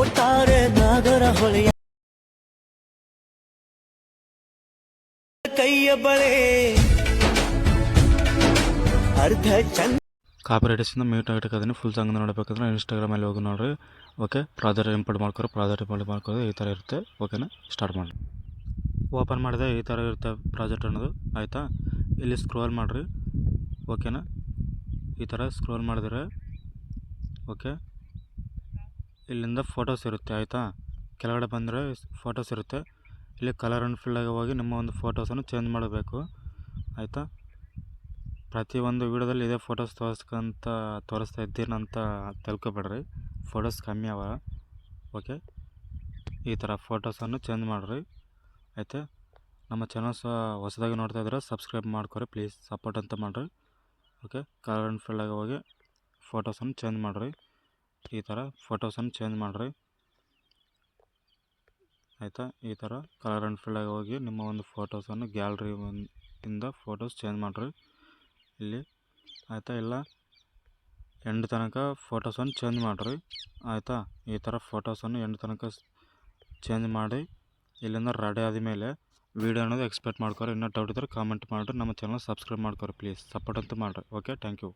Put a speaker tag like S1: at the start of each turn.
S1: ಒಟ್ಟಾರೆ ನಾಗರ ಹೊಳೆಯ ಕೈಯ ಬಳೆ ಅರ್ಧ ಚಂದ
S2: ಕಾಪಿರೈಟಿಸಿಂದ ಮ್ಯೂಟ್ ಆಗಿಟ್ಟಕ್ಕದನ್ನು ಫುಲ್ ಸಾಂಗ್ ನೋಡಬೇಕಂದ್ರೆ ಇನ್ಸ್ಟಾಗ್ರಾಮಲ್ಲಿ ಹೋಗಿ ನೋಡ್ರಿ. ಓಕೆ, ಪ್ರಾಜೆಕ್ಟ್ ಇಂಪೋರ್ಟ್ ಮಾಡ್ಕೊರಿ, ಪ್ರಾಜೆಕ್ಟ್ ಇಂಪೋರ್ಟ್ ಮಾಡ್ಕೋದು ಈ ಥರ ಇರುತ್ತೆ. ಓಕೆನಾ, ಸ್ಟಾರ್ಟ್ ಮಾಡಿ. ಓಪನ್ ಮಾಡಿದೆ ಈ ಥರ ಇರುತ್ತೆ ಪ್ರಾಜೆಕ್ಟ್ ಅನ್ನೋದು. ಆಯಿತಾ, ಇಲ್ಲಿ ಸ್ಕ್ರೋಲ್ ಮಾಡಿರಿ. ಓಕೆನಾ, ಈ ಥರ ಸ್ಕ್ರೋಲ್ ಮಾಡಿದ್ರೆ ಓಕೆ, ಇಲ್ಲಿಂದ ಫೋಟೋಸ್ ಇರುತ್ತೆ. ಆಯಿತಾ, ಕೆಳಗಡೆ ಬಂದರೆ ಫೋಟೋಸ್ ಇರುತ್ತೆ. ಇಲ್ಲಿ ಕಲರ್ ಆ್ಯಂಡ್ ಫಿಲ್ಲಾಗಿ ಹೋಗಿ ನಿಮ್ಮ ಒಂದು ಫೋಟೋಸನ್ನು ಚೇಂಜ್ ಮಾಡಬೇಕು. ಆಯಿತಾ, ಪ್ರತಿಯೊಂದು ವೀಡಿಯೋದಲ್ಲಿ ಇದೇ ಫೋಟೋಸ್ ತೋರಿಸ್ತಾ ಇದ್ದೀನಂತ ತಿಳ್ಕೊಬೇಡ್ರಿ. ಫೋಟೋಸ್ ಕಮ್ಮಿ ಅವ. ಓಕೆ, ಈ ಥರ ಫೋಟೋಸನ್ನು ಚೇಂಜ್ ಮಾಡಿರಿ. ಆಯಿತಾ, ನಮ್ಮ ಚಾನಲ್ ಹೊಸದಾಗಿ ನೋಡ್ತಾ ಇದ್ರೆ ಸಬ್ಸ್ಕ್ರೈಬ್ ಮಾಡ್ಕೊರಿ ಪ್ಲೀಸ್, ಸಪೋರ್ಟ್ ಅಂತ ಮಾಡಿರಿ. ಓಕೆ, ಕಲರ್ ಆ್ಯಂಡ್ ಫಿಲ್ಲಾಗಿ ಹೋಗಿ ಫೋಟೋಸನ್ನು ಚೇಂಜ್ ಮಾಡಿರಿ. ಈ ಥರ ಫೋಟೋಸನ್ನು ಚೇಂಜ್ ಮಾಡಿರಿ. ಆಯಿತಾ, ಈ ಥರ ಕಲರ್ ಆ್ಯಂಡ್ ಫಿಲ್ಲಾಗಿ ಹೋಗಿ ನಿಮ್ಮ ಒಂದು ಫೋಟೋಸನ್ನು ಗ್ಯಾಲರಿ ಇಂದ ಫೋಟೋಸ್ ಚೇಂಜ್ ಮಾಡಿರಿ ಇಲ್ಲಿ. ಆಯಿತಾ, ಇಲ್ಲ ಎಂಡ್ ತನಕ ಫೋಟೋಸನ್ನು ಚೇಂಜ್ ಮಾಡಿರಿ. ಆಯಿತಾ, ಈ ಥರ ಫೋಟೋಸನ್ನು ಎಂಡ್ ತನಕ ಚೇಂಜ್ ಮಾಡಿ ಇಲ್ಲಿಂದ ರೆಡಿ ಆದಮೇಲೆ ವೀಡಿಯೋ ಅನ್ನೋದು ಎಕ್ಸ್ಪೆಕ್ಟ್ ಮಾಡ್ಕೊರಿ. ಇನ್ನೂ ಡೌಟ್ ಇದ್ದರೆ ಕಾಮೆಂಟ್ ಮಾಡಿರಿ. ನಮ್ಮ ಚಾನಲ್ ಸಬ್ಸ್ಕ್ರೈಬ್ ಮಾಡ್ಕೊರಿ ಪ್ಲೀಸ್, ಸಪೋರ್ಟ್ ಅಂತ ಮಾಡಿರಿ. Okay, thank you.